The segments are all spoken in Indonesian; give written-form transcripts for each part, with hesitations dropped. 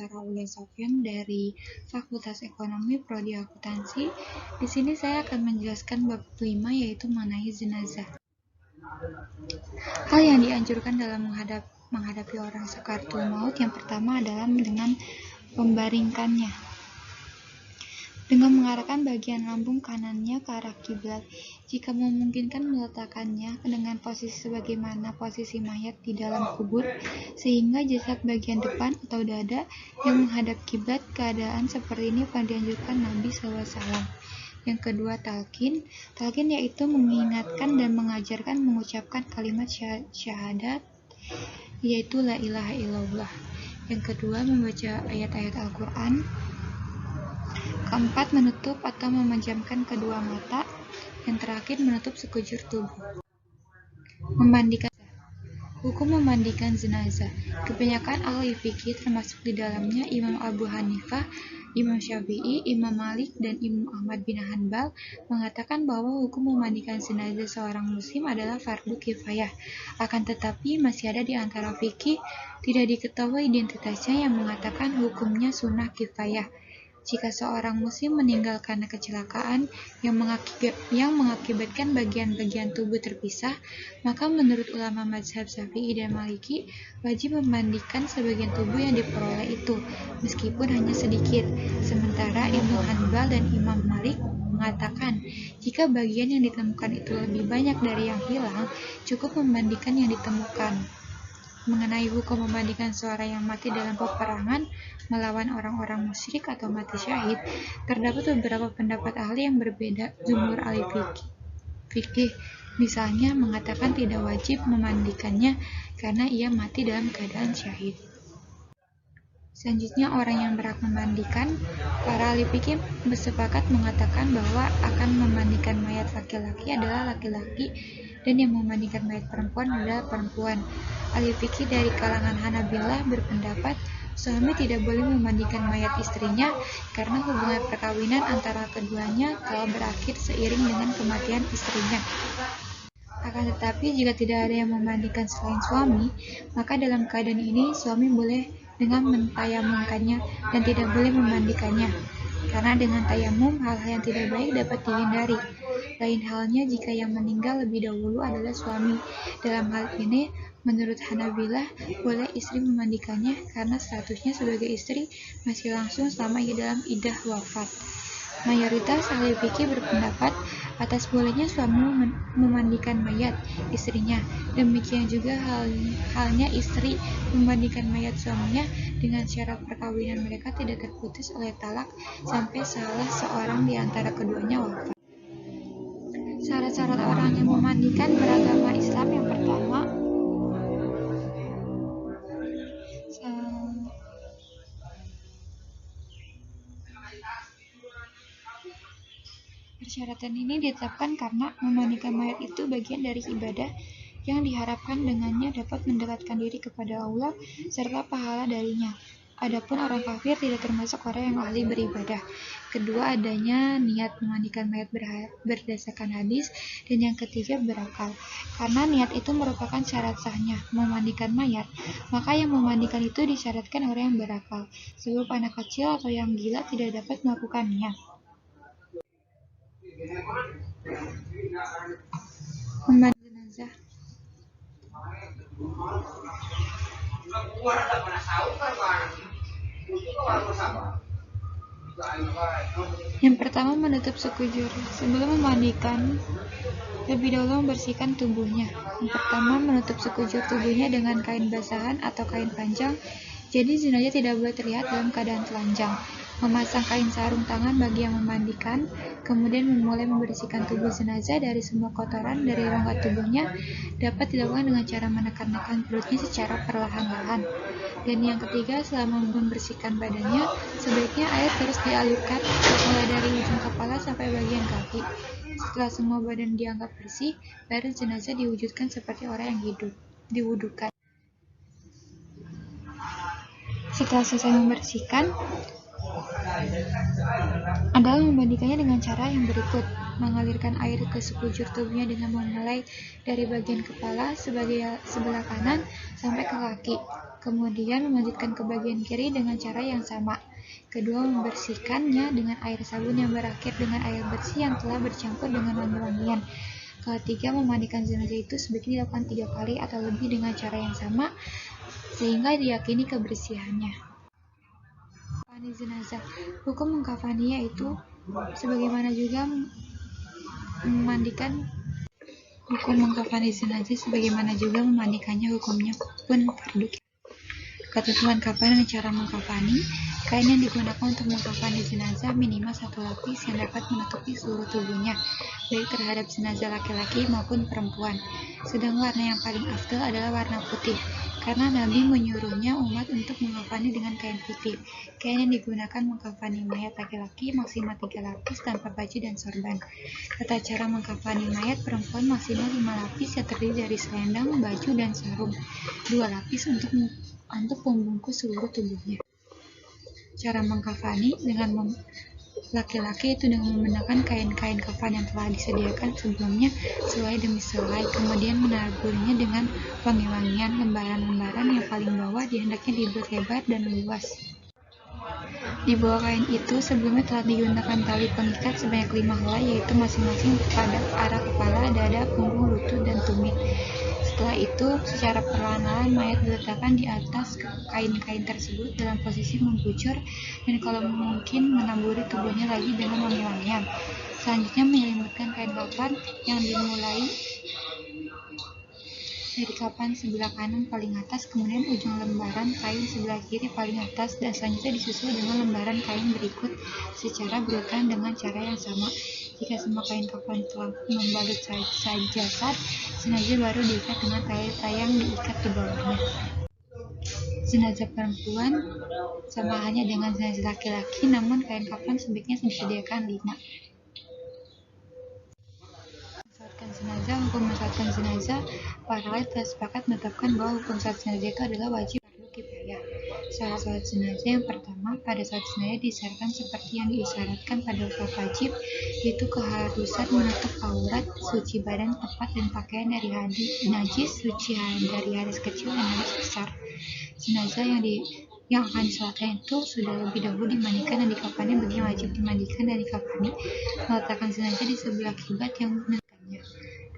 Bicara oleh Sofyan dari Fakultas Ekonomi Prodi Akuntansi. Di sini saya akan menjelaskan bab 5 yaitu mengenai jenazah. Hal yang dianjurkan dalam menghadapi orang sakaratul maut yang pertama adalah dengan membaringkannya dengan mengarahkan bagian lambung kanannya ke arah kiblat. Jika memungkinkan meletakkannya dengan posisi sebagaimana posisi mayat di dalam kubur, sehingga jasad bagian depan atau dada yang menghadap kiblat. Keadaan seperti ini pada dianjurkan Nabi SAW. Yang kedua, talqin. Talqin yaitu mengingatkan dan mengajarkan mengucapkan kalimat syahadat, yaitu la ilaha illallah. Yang kedua, membaca ayat-ayat Al-Quran. Keempat, menutup atau memejamkan kedua mata. Yang terakhir, menutup sekujur tubuh. Memandikan. Hukum memandikan jenazah. Kebanyakan ahli fikih termasuk di dalamnya Imam Abu Hanifah, Imam Syafi'i, Imam Malik, dan Imam Ahmad bin Hanbal mengatakan bahwa hukum memandikan jenazah seorang muslim adalah fardu kifayah. Akan tetapi masih ada di antara fikih tidak diketahui identitasnya yang mengatakan hukumnya sunnah kifayah. Jika seorang muslim meninggal karena kecelakaan yang mengakibatkan bagian-bagian tubuh terpisah, maka menurut ulama mazhab Syafi'i dan Maliki, wajib memandikan sebagian tubuh yang diperoleh itu, meskipun hanya sedikit. Sementara Ibnu Hanbal dan Imam Malik mengatakan, jika bagian yang ditemukan itu lebih banyak dari yang hilang, cukup memandikan yang ditemukan. Mengenai hukum memandikan seorang yang mati dalam peperangan melawan orang-orang musyrik atau mati syahid, terdapat beberapa pendapat ahli yang berbeda. Jumhur ahli fikih misalnya mengatakan tidak wajib memandikannya karena ia mati dalam keadaan syahid. Selanjutnya, orang yang berhak memandikan. Para ahli fikih bersepakat mengatakan bahwa akan memandikan mayat laki-laki adalah laki-laki dan yang memandikan mayat perempuan adalah perempuan. Ahli fikih dari kalangan Hanabilah berpendapat suami tidak boleh memandikan mayat istrinya karena hubungan perkawinan antara keduanya telah berakhir seiring dengan kematian istrinya. Akan tetapi jika tidak ada yang memandikan selain suami, maka dalam keadaan ini suami boleh dengan mentayamumkannya dan tidak boleh memandikannya. Karena dengan tayamum hal-hal yang tidak baik dapat dihindari. Lain halnya jika yang meninggal lebih dahulu adalah suami. Dalam hal ini, menurut Hanabilah, boleh istri memandikannya karena statusnya sebagai istri masih langsung selama ia dalam iddah wafat. Mayoritas ahli fikih berpendapat atas bolehnya suami memandikan mayat istrinya. Demikian juga halnya istri memandikan mayat suaminya dengan syarat perkawinan mereka tidak terputus oleh talak sampai salah seorang di antara keduanya wafat. Syarat-syarat orang yang memandikan beragama Islam yang pertama, persyaratan ini ditetapkan karena memandikan mayat itu bagian dari ibadah yang diharapkan dengannya dapat mendekatkan diri kepada Allah serta pahala darinya. Adapun orang kafir tidak termasuk orang yang ahli beribadah. Kedua, adanya niat memandikan mayat berdasarkan hadis. Dan yang ketiga, berakal. Karena niat itu merupakan syarat sahnya memandikan mayat, maka yang memandikan itu disyaratkan orang yang berakal. Sebab anak kecil atau yang gila tidak dapat melakukannya. Memandikan jenazah. Yang pertama, menutup sekujur. Sebelum memandikan, lebih dahulu membersihkan tubuhnya. Yang pertama, menutup sekujur tubuhnya dengan kain basahan atau kain panjang, jadi jenazah tidak boleh terlihat dalam keadaan telanjang. Memasang kain sarung tangan bagi yang memandikan, kemudian memulai membersihkan tubuh jenazah dari semua kotoran dari rongga tubuhnya dapat dilakukan dengan cara menekan-nekan perutnya secara perlahan-lahan. Dan yang ketiga, selama membersihkan badannya, sebaiknya air terus dialirkan mulai dari ujung kepala sampai bagian kaki. Setelah semua badan dianggap bersih, baru jenazah diwujudkan seperti orang yang hidup, diwudukan. Setelah selesai membersihkan, adalah memandikannya dengan cara yang berikut. Mengalirkan air ke sekujur tubuhnya dengan memulai dari bagian kepala sebelah kanan sampai ke kaki. Kemudian melanjutkan ke bagian kiri dengan cara yang sama. Kedua, membersihkannya dengan air sabun yang berakhir dengan air bersih yang telah bercampur dengan wangi-wangian. Ketiga, memandikan jenazah itu sebaiknya dilakukan 3 kali atau lebih dengan cara yang sama sehingga diyakini kebersihannya. Mengkafani jenazah. Hukum mengkafaninya itu sebagaimana juga memandikan. Hukum mengkafani jenazah sebagaimana juga memandikannya, hukumnya pun fardu. Ketentuan kafan dan cara mengkafani. Kain yang digunakan untuk mengkafani jenazah minimal 1 lapis yang dapat menutupi seluruh tubuhnya, baik terhadap jenazah laki-laki maupun perempuan. Sedang warna yang paling afdal adalah warna putih, karena Nabi menyuruhnya umat untuk mengkafani dengan kain putih. Kain yang digunakan mengkafani mayat laki-laki maksimal 3 lapis tanpa baju dan sorban. Tata cara mengkafani mayat perempuan maksimal 5 lapis yang terdiri dari selendang, baju, dan sarung. 2 lapis untuk membungkus seluruh tubuhnya. Cara mengkafani dengan laki-laki itu dengan menggunakan kain-kain kafan yang telah disediakan sebelumnya selai demi selai, kemudian menaburinya dengan wangi-wangian. Lembaran-lembaran yang paling bawah hendaknya dibuat lebar dan luas. Di bawah kain itu sebelumnya telah digunakan tali pengikat sebanyak 5 helai, yaitu masing-masing pada arah kepala, dada, punggung, lutut, dan tumit. Setelah itu, secara perlahan-lahan mayat diletakkan di atas kain-kain tersebut dalam posisi membujur dan kalau mungkin menaburi tubuhnya lagi dengan wangi-wangian. Selanjutnya menyelimutkan kain kafan yang dimulai dari kafan sebelah kanan paling atas, kemudian ujung lembaran kain sebelah kiri paling atas, dan selanjutnya disusul dengan lembaran kain berikut secara berurutan dengan cara yang sama. Jika semua kain kafan telah membalut jasad, jenazah baru diikat dengan tali yang diikat di bawahnya. Jenazah perempuan sama halnya dengan jenazah laki-laki, namun kain kafan sebaiknya disediakan 5. Hukum mensolatkan jenazah. Para ahli telah sepakat menetapkan bahwa hukum sholat jenazah itu adalah wajib fardu kifayah. Syarat sholat jenazah yang pertama, pada sholat jenazah disyaratkan seperti yang disyaratkan pada sholat wajib, yaitu keharusan menutup aurat, suci badan, tepat dan pakaian dari najis, suci dari hadis kecil dan hadis besar. Jenazah yang akan disolatkan itu sudah lebih dahulu dimandikan dan dikafani. Bagi wajib dimandikan dan dikafani, meletakkan jenazah di sebelah kiblat yang menentukannya.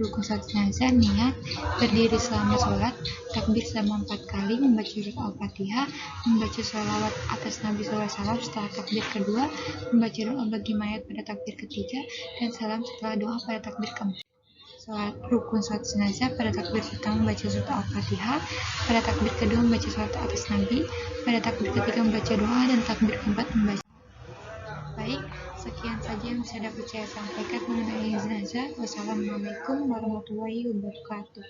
Rukun sholat jenazah: niat, berdiri selama sholat, takbir selama 4 kali, membaca surat Al-Fatihah, membaca sholawat atas Nabi SAW setelah takbir kedua, membaca doa bagi mayat pada takbir ketiga, dan salam setelah doa pada takbir keempat. Rukun sholat jenazah: pada takbir pertama membaca surat Al-Fatihah, pada takbir kedua membaca sholawat atas Nabi, pada takbir ketiga membaca doa, dan takbir keempat membaca. Baik, sekian saja yang bisa dapat saya sampaikan mengenai jenazah. Wassalamualaikum warahmatullahi wabarakatuh.